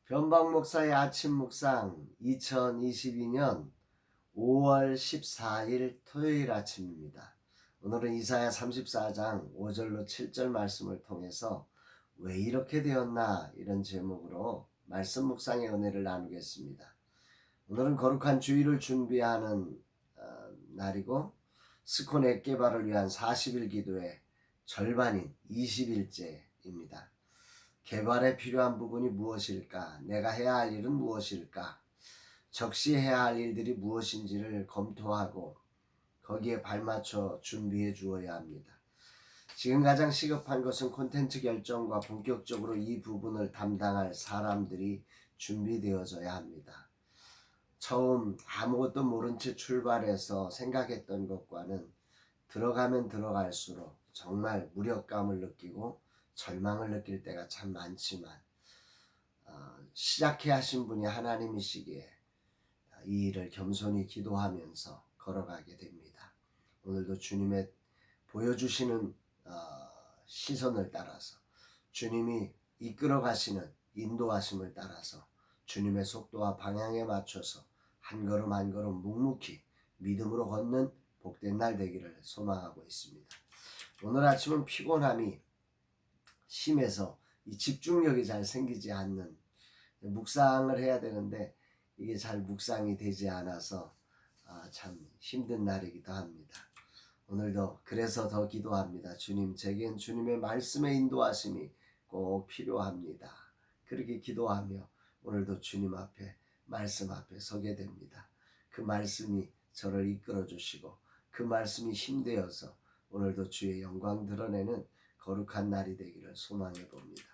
변방 목사의 아침 묵상 2022년 5월 14일 토요일 아침입니다. 오늘은 이사야 34장 5절로 7절 말씀을 통해서 왜 이렇게 되었나 이런 제목으로 말씀 묵상의 은혜를 나누겠습니다. 오늘은 거룩한 주일을 준비하는 날이고 스콘 엑게바를 위한 40일 기도의 절반인 20일째입니다. 개발에 필요한 부분이 무엇일까? 내가 해야 할 일은 무엇일까? 적시해야 할 일들이 무엇인지를 검토하고 거기에 발맞춰 준비해 주어야 합니다. 지금 가장 시급한 것은 콘텐츠 결정과 본격적으로 이 부분을 담당할 사람들이 준비되어져야 합니다. 처음 아무것도 모른 채 출발해서 생각했던 것과는 들어가면 들어갈수록 정말 무력감을 느끼고 절망을 느낄 때가 참 많지만 시작해 하신 분이 하나님이시기에 이 일을 겸손히 기도하면서 걸어가게 됩니다. 오늘도 주님의 보여주시는 시선을 따라서 주님이 이끌어 가시는 인도하심을 따라서 주님의 속도와 방향에 맞춰서 한 걸음 한 걸음 묵묵히 믿음으로 걷는 복된 날 되기를 소망하고 있습니다. 오늘 아침은 피곤함이 심해서 이 집중력이 잘 생기지 않는 묵상을 해야 되는데 이게 잘 묵상이 되지 않아서 참 힘든 날이기도 합니다. 오늘도 그래서 더 기도합니다. 주님, 제겐 주님의 말씀의 인도하심이 꼭 필요합니다. 그렇게 기도하며 오늘도 주님 앞에 말씀 앞에 서게 됩니다. 그 말씀이 저를 이끌어 주시고 그 말씀이 힘되어서 오늘도 주의 영광 드러내는 거룩한 날이 되기를 소망해 봅니다.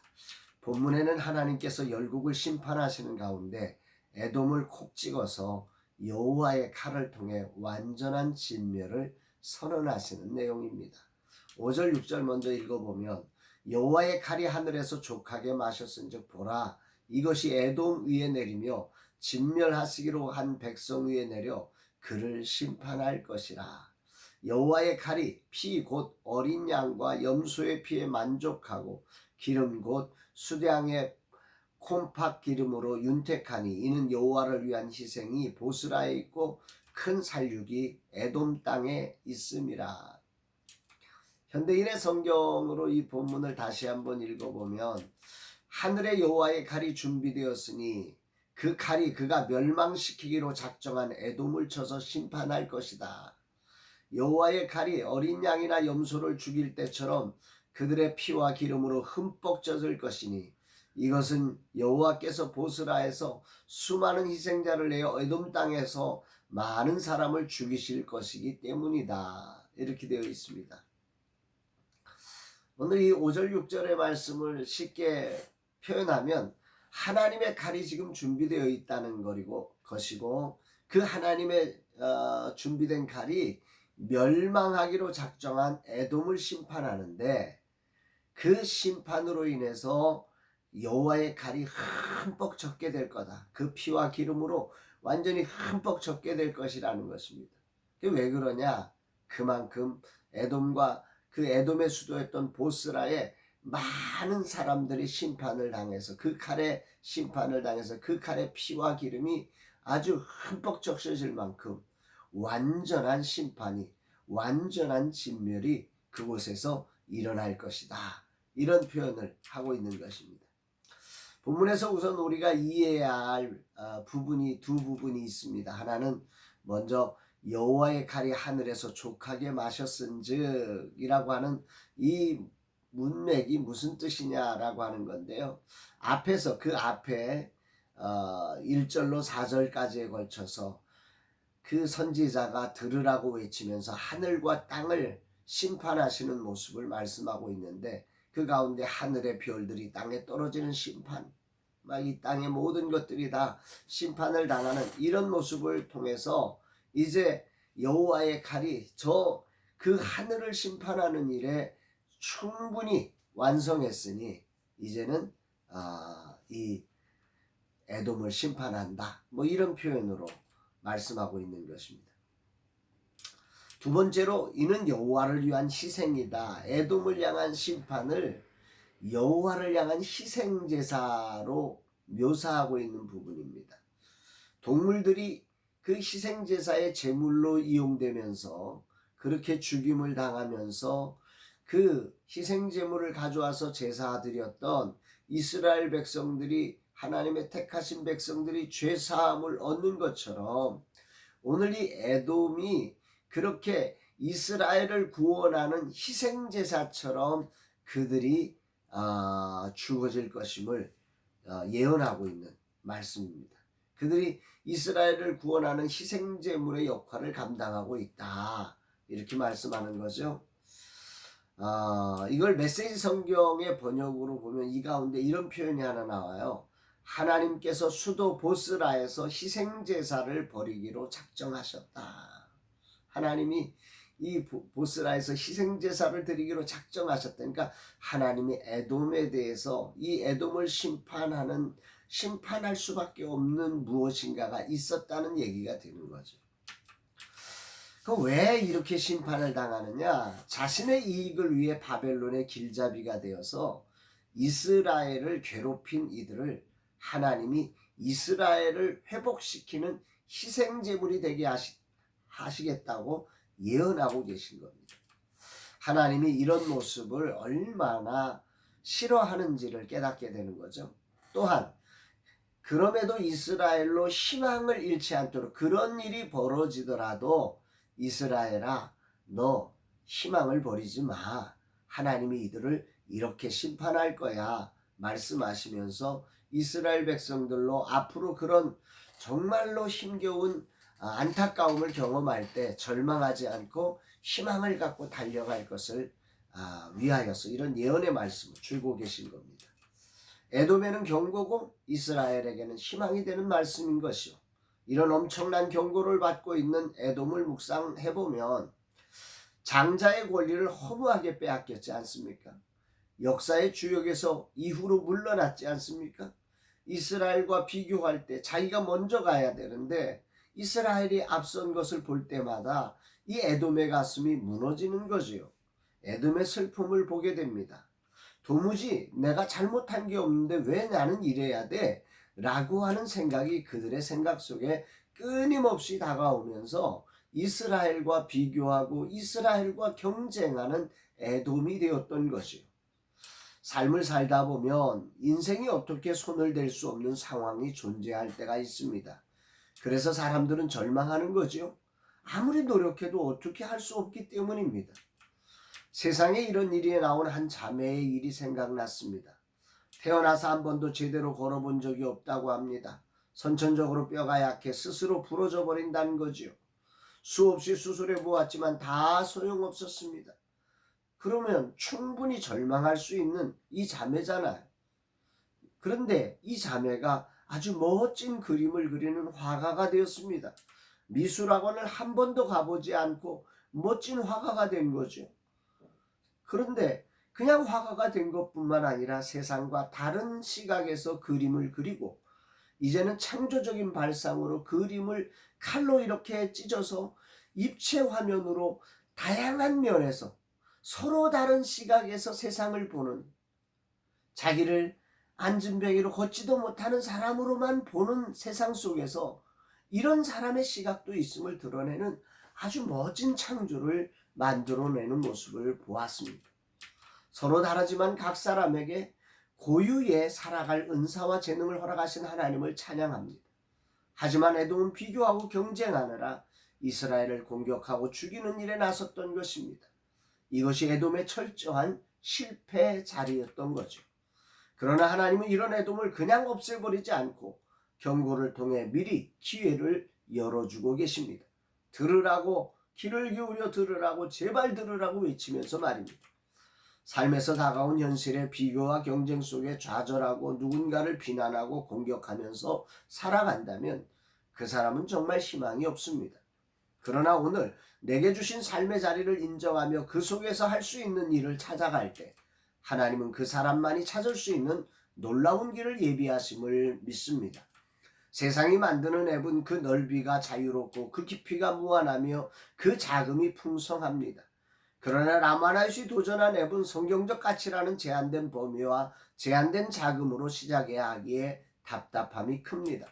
본문에는 하나님께서 열국을 심판하시는 가운데 에돔을 콕 찍어서 여호와의 칼을 통해 완전한 진멸을 선언하시는 내용입니다. 5절 6절 먼저 읽어보면 여호와의 칼이 하늘에서 족하게 마셨은즉 보라 이것이 에돔 위에 내리며 진멸하시기로 한 백성 위에 내려 그를 심판할 것이라. 여호와의 칼이 피 곧 어린 양과 염소의 피에 만족하고 기름 곧 수량의 콩팥 기름으로 윤택하니 이는 여호와를 위한 희생이 보스라에 있고 큰 살육이 에돔 땅에 있음이라. 현대인의 성경으로 이 본문을 다시 한번 읽어보면 하늘에 여호와의 칼이 준비되었으니 그 칼이 그가 멸망시키기로 작정한 에돔을 쳐서 심판할 것이다. 여호와의 칼이 어린 양이나 염소를 죽일 때처럼 그들의 피와 기름으로 흠뻑 젖을 것이니 이것은 여호와께서 보스라에서 수많은 희생자를 내어 에돔 땅에서 많은 사람을 죽이실 것이기 때문이다. 이렇게 되어 있습니다. 오늘 이 5절 6절의 말씀을 쉽게 표현하면 하나님의 칼이 지금 준비되어 있다는 것이고 그 하나님의 준비된 칼이 멸망하기로 작정한 에돔을 심판하는데 그 심판으로 인해서 여호와의 칼이 흠뻑 젖게 될 거다. 그 피와 기름으로 완전히 흠뻑 젖게 될 것이라는 것입니다. 왜 그러냐? 그만큼 에돔과 그 에돔의 수도였던 보스라에 많은 사람들이 심판을 당해서 그 칼의 심판을 당해서 그 칼의 피와 기름이 아주 흠뻑 적셔질 만큼 완전한 심판이 완전한 진멸이 그곳에서 일어날 것이다. 이런 표현을 하고 있는 것입니다. 본문에서 우선 우리가 이해해야 할 부분이 두 부분이 있습니다. 하나는 먼저 여호와의 칼이 하늘에서 족하게 마셨은즉 이라고 하는 이 문맥이 무슨 뜻이냐라고 하는 건데요. 앞에서 그 앞에 1절로 4절까지에 걸쳐서 그 선지자가 들으라고 외치면서 하늘과 땅을 심판하시는 모습을 말씀하고 있는데 그 가운데 하늘의 별들이 땅에 떨어지는 심판, 막 이 땅의 모든 것들이 다 심판을 당하는 이런 모습을 통해서 이제 여호와의 칼이 그 하늘을 심판하는 일에 충분히 완성했으니 이제는 이 에돔을 심판한다. 뭐 이런 표현으로 말씀하고 있는 것입니다. 두 번째로 이는 여호와를 위한 희생이다. 에돔을 향한 심판을 여호와를 향한 희생 제사로 묘사하고 있는 부분입니다. 동물들이 그 희생제사의 제물로 이용되면서 그렇게 죽임을 당하면서 그 희생제물을 가져와서 제사드렸던 이스라엘 백성들이, 하나님의 택하신 백성들이 죄사함을 얻는 것처럼 오늘 이 에돔이 그렇게 이스라엘을 구원하는 희생제사처럼 그들이 죽어질 것임을 예언하고 있는 말씀입니다. 그들이 이스라엘을 구원하는 희생제물의 역할을 감당하고 있다, 이렇게 말씀하는 거죠. 이걸 메시지 성경의 번역으로 보면 이 가운데 이런 표현이 하나 나와요. 하나님께서 수도 보스라에서 희생제사를 버리기로 작정하셨다. 하나님이 이 보스라에서 희생제사를 드리기로 작정하셨다. 그러니까 하나님이 에돔에 대해서 이 에돔을 심판할 수밖에 없는 무엇인가가 있었다는 얘기가 되는 거죠. 왜 이렇게 심판을 당하느냐? 자신의 이익을 위해 바벨론의 길잡이가 되어서 이스라엘을 괴롭힌 이들을 하나님이 이스라엘을 회복시키는 희생제물이 되게 하시겠다고 예언하고 계신 겁니다. 하나님이 이런 모습을 얼마나 싫어하는지를 깨닫게 되는 거죠. 또한 그럼에도 이스라엘로 희망을 잃지 않도록, 그런 일이 벌어지더라도 이스라엘아, 너 희망을 버리지 마. 하나님이 이들을 이렇게 심판할 거야 말씀하시면서 이스라엘 백성들로 앞으로 그런 정말로 힘겨운 안타까움을 경험할 때 절망하지 않고 희망을 갖고 달려갈 것을 위하여서 이런 예언의 말씀을 주고 계신 겁니다. 에돔에는 경고고 이스라엘에게는 희망이 되는 말씀인 것이요. 이런 엄청난 경고를 받고 있는 에돔을 묵상해보면 장자의 권리를 허무하게 빼앗겼지 않습니까? 역사의 주역에서 이후로 물러났지 않습니까? 이스라엘과 비교할 때 자기가 먼저 가야 되는데 이스라엘이 앞선 것을 볼 때마다 이 에돔의 가슴이 무너지는 거지요. 에돔의 슬픔을 보게 됩니다. 도무지 내가 잘못한 게 없는데 왜 나는 이래야 돼? 라고 하는 생각이 그들의 생각 속에 끊임없이 다가오면서 이스라엘과 비교하고 이스라엘과 경쟁하는 에돔이 되었던 것이요. 삶을 살다 보면 인생이 어떻게 손을 댈 수 없는 상황이 존재할 때가 있습니다. 그래서 사람들은 절망하는 거죠. 아무리 노력해도 어떻게 할 수 없기 때문입니다. 세상에 이런 일이 나온 한 자매의 일이 생각났습니다. 태어나서 한 번도 제대로 걸어본 적이 없다고 합니다. 선천적으로 뼈가 약해 스스로 부러져 버린다는 거지요. 수없이 수술해 보았지만 다 소용없었습니다. 그러면 충분히 절망할 수 있는 이 자매잖아요. 그런데 이 자매가 아주 멋진 그림을 그리는 화가가 되었습니다. 미술학원을 한 번도 가보지 않고 멋진 화가가 된 거죠. 그런데 그냥 화가가 된 것뿐만 아니라 세상과 다른 시각에서 그림을 그리고 이제는 창조적인 발상으로 그림을 칼로 이렇게 찢어서 입체 화면으로 다양한 면에서 서로 다른 시각에서 세상을 보는, 자기를 안진뱅이로 걷지도 못하는 사람으로만 보는 세상 속에서 이런 사람의 시각도 있음을 드러내는 아주 멋진 창조를 만들어내는 모습을 보았습니다. 서로 다르지만 각 사람에게 고유의 살아갈 은사와 재능을 허락하신 하나님을 찬양합니다. 하지만 에돔은 비교하고 경쟁하느라 이스라엘을 공격하고 죽이는 일에 나섰던 것입니다. 이것이 에돔의 철저한 실패의 자리였던 거죠. 그러나 하나님은 이런 에돔을 그냥 없애버리지 않고 경고를 통해 미리 기회를 열어주고 계십니다. 들으라고, 귀를 기울여 들으라고, 제발 들으라고 외치면서 말입니다. 삶에서 다가온 현실의 비교와 경쟁 속에 좌절하고 누군가를 비난하고 공격하면서 살아간다면 그 사람은 정말 희망이 없습니다. 그러나 오늘 내게 주신 삶의 자리를 인정하며 그 속에서 할 수 있는 일을 찾아갈 때 하나님은 그 사람만이 찾을 수 있는 놀라운 길을 예비하심을 믿습니다. 세상이 만드는 앱은 그 넓이가 자유롭고 그 깊이가 무한하며 그 자금이 풍성합니다. 그러나 라마나이시 도전한 앱은 성경적 가치라는 제한된 범위와 제한된 자금으로 시작해야 하기에 답답함이 큽니다.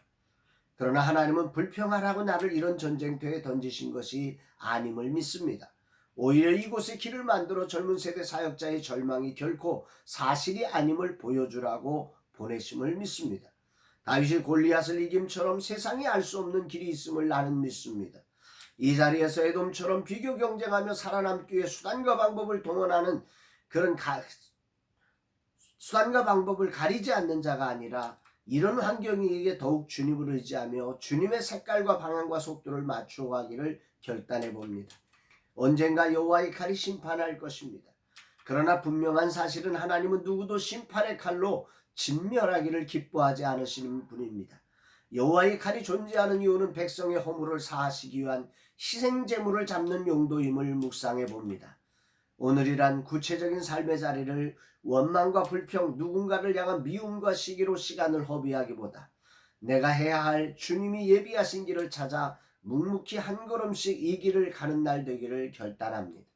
그러나 하나님은 불평하라고 나를 이런 전쟁터에 던지신 것이 아님을 믿습니다. 오히려 이곳에 길을 만들어 젊은 세대 사역자의 절망이 결코 사실이 아님을 보여주라고 보내심을 믿습니다. 다윗이 골리앗을 이김처럼 세상이 알 수 없는 길이 있음을 나는 믿습니다. 이 자리에서 에돔처럼 비교 경쟁하며 살아남기 위해 수단과 방법을 동원하는 그런 수단과 방법을 가리지 않는 자가 아니라 이런 환경에게 더욱 주님을 의지하며 주님의 색깔과 방향과 속도를 맞추어 가기를 결단해 봅니다. 언젠가 여호와의 칼이 심판할 것입니다. 그러나 분명한 사실은 하나님은 누구도 심판의 칼로 진멸하기를 기뻐하지 않으시는 분입니다. 여호와의 칼이 존재하는 이유는 백성의 허물을 사하시기 위한 희생제물을 잡는 용도임을 묵상해 봅니다. 오늘이란 구체적인 삶의 자리를 원망과 불평, 누군가를 향한 미움과 시기로 시간을 허비하기보다 내가 해야 할 주님이 예비하신 길을 찾아 묵묵히 한 걸음씩 이 길을 가는 날 되기를 결단합니다.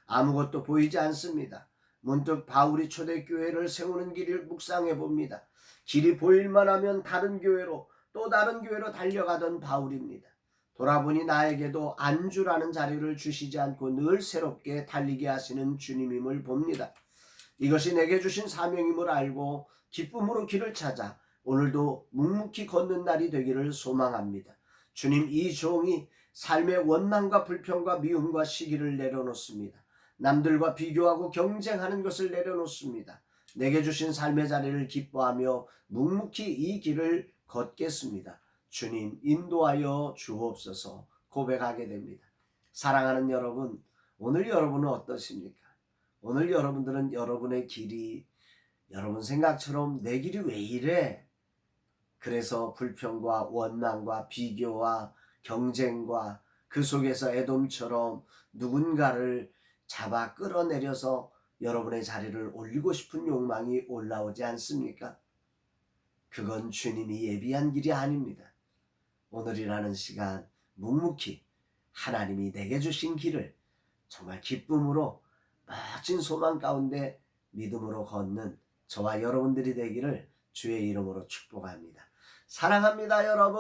아무것도 보이지 않습니다. 문득 바울이 초대교회를 세우는 길을 묵상해 봅니다. 길이 보일만 하면 다른 교회로 또 다른 교회로 달려가던 바울입니다. 돌아보니 나에게도 안주라는 자리를 주시지 않고 늘 새롭게 달리게 하시는 주님임을 봅니다. 이것이 내게 주신 사명임을 알고 기쁨으로 길을 찾아 오늘도 묵묵히 걷는 날이 되기를 소망합니다. 주님, 이 종이 삶의 원망과 불평과 미움과 시기를 내려놓습니다. 남들과 비교하고 경쟁하는 것을 내려놓습니다. 내게 주신 삶의 자리를 기뻐하며 묵묵히 이 길을 걷겠습니다. 주님, 인도하여 주옵소서 고백하게 됩니다. 사랑하는 여러분, 오늘 여러분은 어떠십니까? 오늘 여러분들은 여러분의 길이 여러분 생각처럼 내 길이 왜 이래? 그래서 불평과 원망과 비교와 경쟁과 그 속에서 에돔처럼 누군가를 잡아 끌어내려서 여러분의 자리를 올리고 싶은 욕망이 올라오지 않습니까? 그건 주님이 예비한 길이 아닙니다. 오늘이라는 시간 묵묵히 하나님이 내게 주신 길을 정말 기쁨으로 멋진 소망 가운데 믿음으로 걷는 저와 여러분들이 되기를 주의 이름으로 축복합니다. 사랑합니다, 여러분.